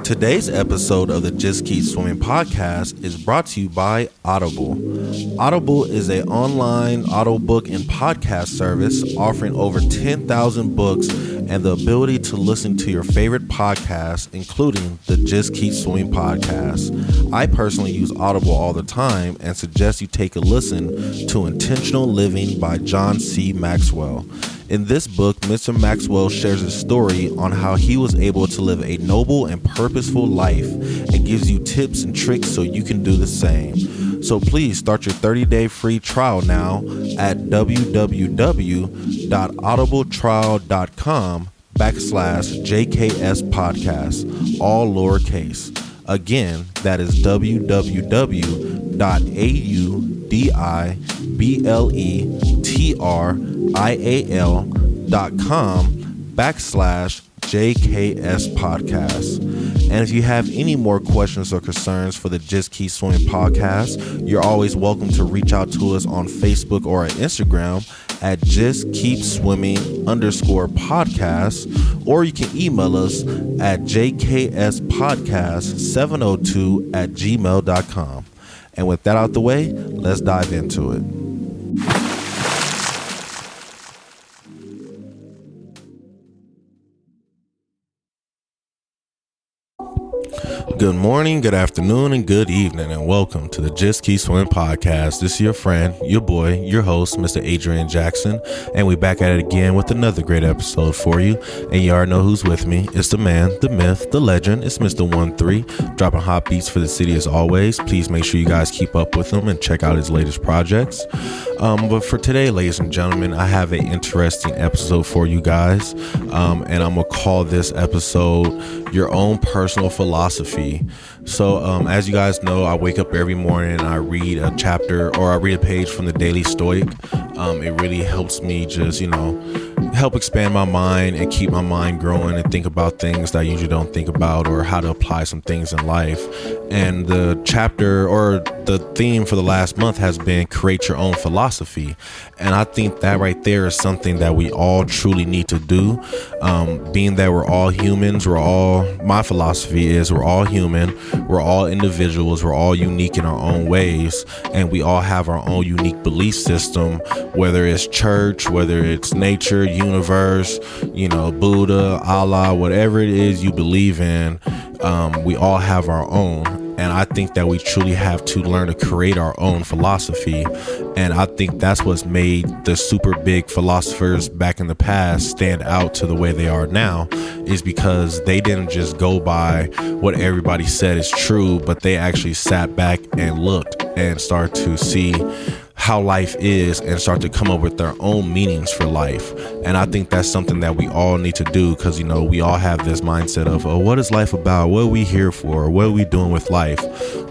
Today's episode of the Just Keep Swimming podcast is brought to you by Audible. Audible is an online audiobook and podcast service offering over 10,000 books and the ability to listen to your favorite podcasts, including the Just Keep Swimming podcast. I personally use Audible all the time and suggest you take a listen to Intentional Living by John C. Maxwell. In this book, Mr. Maxwell shares his story on how he was able to live a noble and purposeful life and gives you tips and tricks so you can do the same. So please start your 30-day free trial now at www.audibletrial.com/JKS podcast, all lowercase. Again, that is www.audibletrial.com/JKS podcast. And if you have any more questions or concerns for the Just Keep Swimming podcast, you're always welcome to reach out to us on Facebook or at Instagram at Just Keep Swimming _podcast, or you can email us at jkspodcast702@gmail.com. And with that out the way, let's dive into it. Good morning, good afternoon, and good evening, and welcome to the Just Keep Swimming podcast. This is your friend, your boy, your host, Mr. Adrian Jackson, and we back at it again with another great episode for you. And you already know who's with me. It's the man, the myth, the legend. It's Mr. 13, dropping hot beats for the city as always. Please make sure you guys keep up with him and check out his latest projects. But for today, ladies and gentlemen, I have an interesting episode for you guys, and I'm gonna call this episode Your Own Personal Philosophy. So as you guys know, I wake up every morning and I read a chapter or I read a page from the Daily Stoic. It really helps me just, help expand my mind and keep my mind growing and think about things that I usually don't think about, or how to apply some things in life. And the chapter or the theme for the last month has been create your own philosophy. And I think that right there is something that we all truly need to do. Being that we're all humans, my philosophy is we're all human, we're all individuals, we're all unique in our own ways, and we all have our own unique belief system, whether it's church, whether it's nature, universe, Buddha, Allah, whatever it is you believe in, we all have our own. And I think that we truly have to learn to create our own philosophy. And I think that's what's made the super big philosophers back in the past stand out to the way they are now, is because they didn't just go by what everybody said is true, but they actually sat back and looked and started to see how life is and start to come up with their own meanings for life. And I think that's something that we all need to do, because we all have this mindset of, what is life about? What are we here for? What are we doing with life?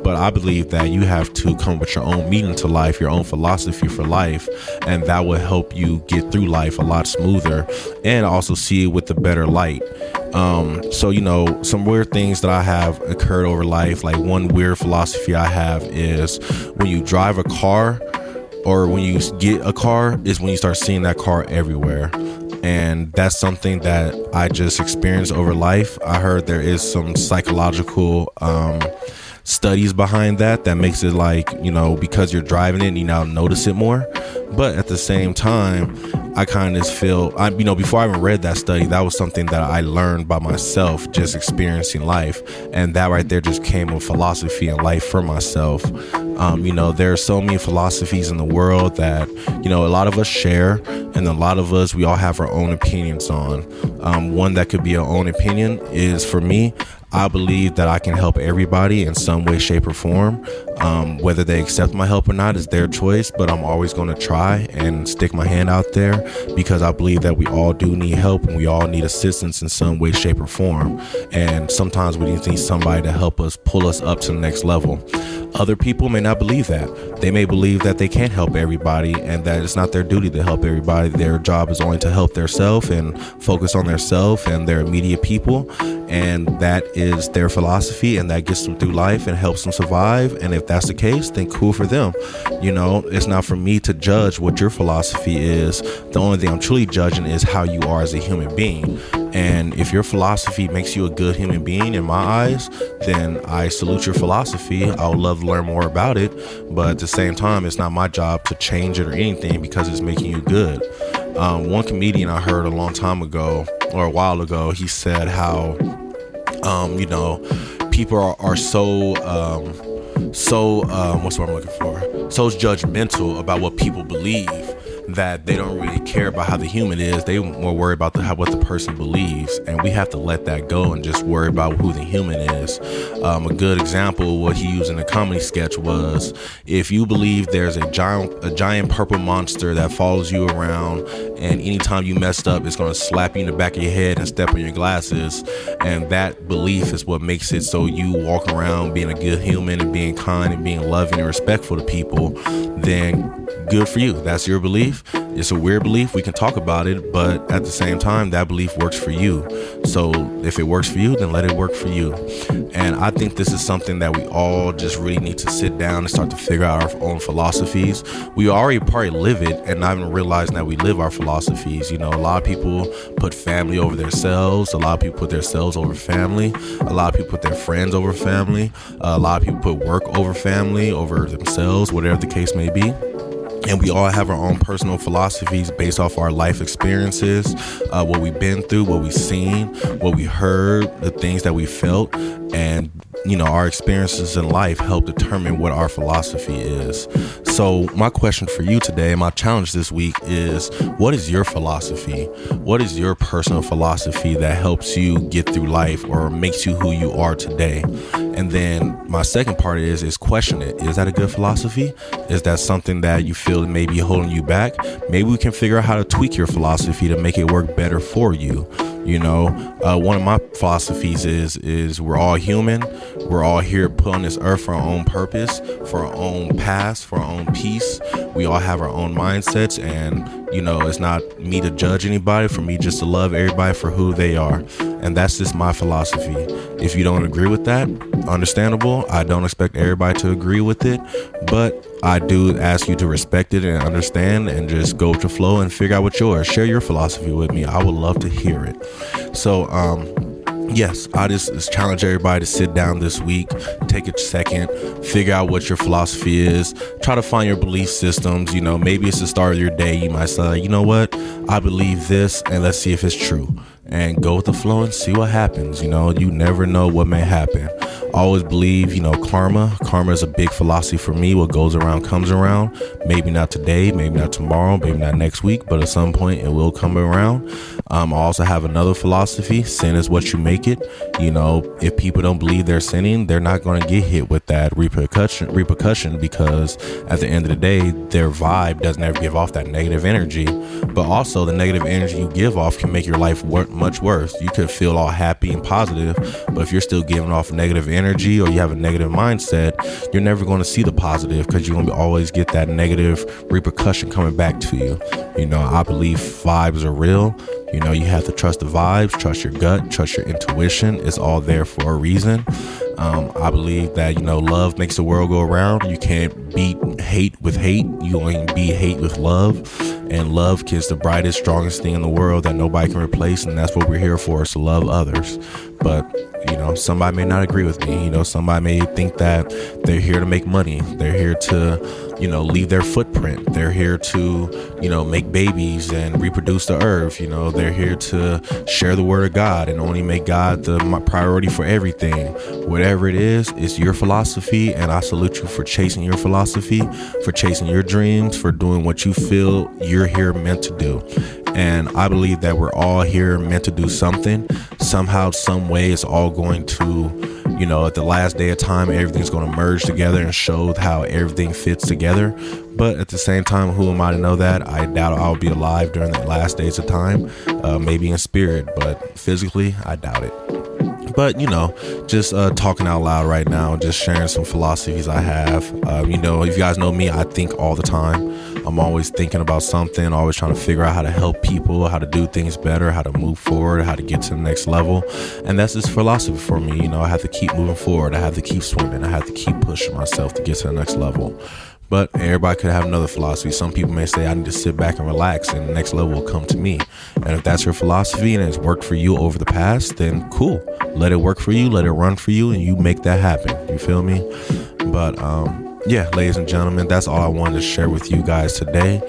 But I believe that you have to come up with your own meaning to life, your own philosophy for life, and that will help you get through life a lot smoother and also see it with a better light. So some weird things that I have occurred over life, like one weird philosophy I have is when you drive a car, or when you get a car, is when you start seeing that car everywhere. And that's something that I just experienced over life. I heard there is some psychological studies behind that makes it like, because you're driving it, you now notice it more. But at the same time, I kind of feel, before I even read that study, that was something that I learned by myself, just experiencing life. And that right there just came with philosophy and life for myself. There are so many philosophies in the world that, a lot of us share, and a lot of us, we all have our own opinions on. One that could be our own opinion is, for me, I believe that I can help everybody in some way, shape, or form. Whether they accept my help or not is their choice, but I'm always going to try and stick my hand out there, because I believe that we all do need help and we all need assistance in some way, shape, or form. And sometimes we need somebody to help us pull us up to the next level. Other people may not believe that. They may believe that they can't help everybody and that it's not their duty to help everybody. Their job is only to help theirself and focus on theirself and their immediate people. And that is their philosophy, and that gets them through life and helps them survive. And if that's the case, then cool for them. It's not for me to judge what your philosophy is. The only thing I'm truly judging is how you are as a human being. And if your philosophy makes you a good human being in my eyes, then I salute your philosophy. I would love to learn more about it. But at the same time, it's not my job to change it or anything because it's making you good. One comedian I heard a long time ago or a while ago, he said how, people are so what's what I'm looking for? So judgmental about what people believe that they don't really care about how the human is. They more worry about what the person believes, and we have to let that go and just worry about who the human is. A good example of what he used in the comedy sketch was, if you believe there's a giant purple monster that follows you around, and anytime you messed up, it's going to slap you in the back of your head and step on your glasses, and that belief is what makes it so you walk around being a good human and being kind and being loving and respectful to people, then good for you. That's your belief. It's a weird belief. We can talk about it, but at the same time, that belief works for you. So if it works for you, then let it work for you. And I think this is something that we all just really need to sit down and start to figure out our own philosophies. We already probably live it and not even realizing that we live our philosophies. A lot of people put family over themselves. A lot of people put themselves over family. A lot of people put their friends over family. A lot of people put work over family, over themselves, whatever the case may be. And we all have our own personal philosophies based off our life experiences, what we've been through, what we've seen, what we heard, the things that we felt. And, our experiences in life help determine what our philosophy is. So my question for you today, my challenge this week is, what is your philosophy? What is your personal philosophy that helps you get through life or makes you who you are today? And then my second part is question it. Is that a good philosophy? Is that something that you feel may be holding you back? Maybe we can figure out how to tweak your philosophy to make it work better for you. One of my philosophies is we're all human. We're all here put on this earth for our own purpose, for our own past, for our own peace. We all have our own mindsets, and it's not me to judge anybody, for me just to love everybody for who they are. And that's just my philosophy. If you don't agree with that, understandable. I don't expect everybody to agree with it, but I do ask you to respect it and understand and just go with the flow and figure out what yours. Share your philosophy with me. I would love to hear it. So, yes, I just challenge everybody to sit down this week, take a second, figure out what your philosophy is, try to find your belief systems. Maybe it's the start of your day. You might say, you know what, I believe this, and let's see if it's true. And go with the flow and see what happens. You never know what may happen. I always believe, karma. Karma is a big philosophy for me. What goes around comes around. Maybe not today, maybe not tomorrow, maybe not next week, but at some point it will come around. I also have another philosophy. Sin is what you make it. If people don't believe they're sinning, they're not going to get hit with that repercussion because at the end of the day, their vibe doesn't ever give off that negative energy. But also the negative energy you give off can make your life much worse. You could feel all happy and positive, but if you're still giving off negative energy or you have a negative mindset, you're never going to see the positive because you're going to always get that negative repercussion coming back to you. I believe vibes are real. You have to trust the vibes, trust your gut, trust your intuition. It's all there for a reason. I believe that, love makes the world go around. You can't beat hate with hate. You only beat hate with love. And love is the brightest, strongest thing in the world that nobody can replace. And that's what we're here for, is to love others. But, somebody may not agree with me. Somebody may think that they're here to make money. They're here to, leave their footprint. They're here to, make babies and reproduce the earth. They're here to share the word of God and only make God the priority for everything. Whatever it is, it's your philosophy. And I salute you for chasing your philosophy, for chasing your dreams, for doing what you feel you're here meant to do. And I believe that we're all here meant to do something. Somehow, some way, it's all going to, at the last day of time, everything's going to merge together and show how everything fits together. But at the same time, who am I to know that? I doubt I'll be alive during the last days of time, maybe in spirit, but physically, I doubt it. But, just talking out loud right now, just sharing some philosophies I have. If you guys know me, I think all the time. I'm always thinking about something, always trying to figure out how to help people, how to do things better, how to move forward, how to get to the next level. And that's just philosophy for me. I have to keep moving forward. I have to keep swimming. I have to keep pushing myself to get to the next level. But everybody could have another philosophy. Some people may say, I need to sit back and relax and the next level will come to me. And if that's your philosophy and it's worked for you over the past, then cool. Let it work for you, let it run for you, and you make that happen. You feel me? But yeah, ladies and gentlemen, that's all I wanted to share with you guys today.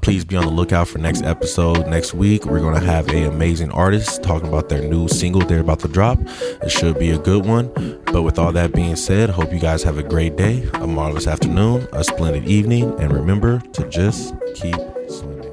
Please be on the lookout for next episode next week. We're going to have an amazing artist talking about their new single they're about to drop. It should be a good one. But with all that being said, hope you guys have a great day, a marvelous afternoon, a splendid evening, and remember to just keep swimming.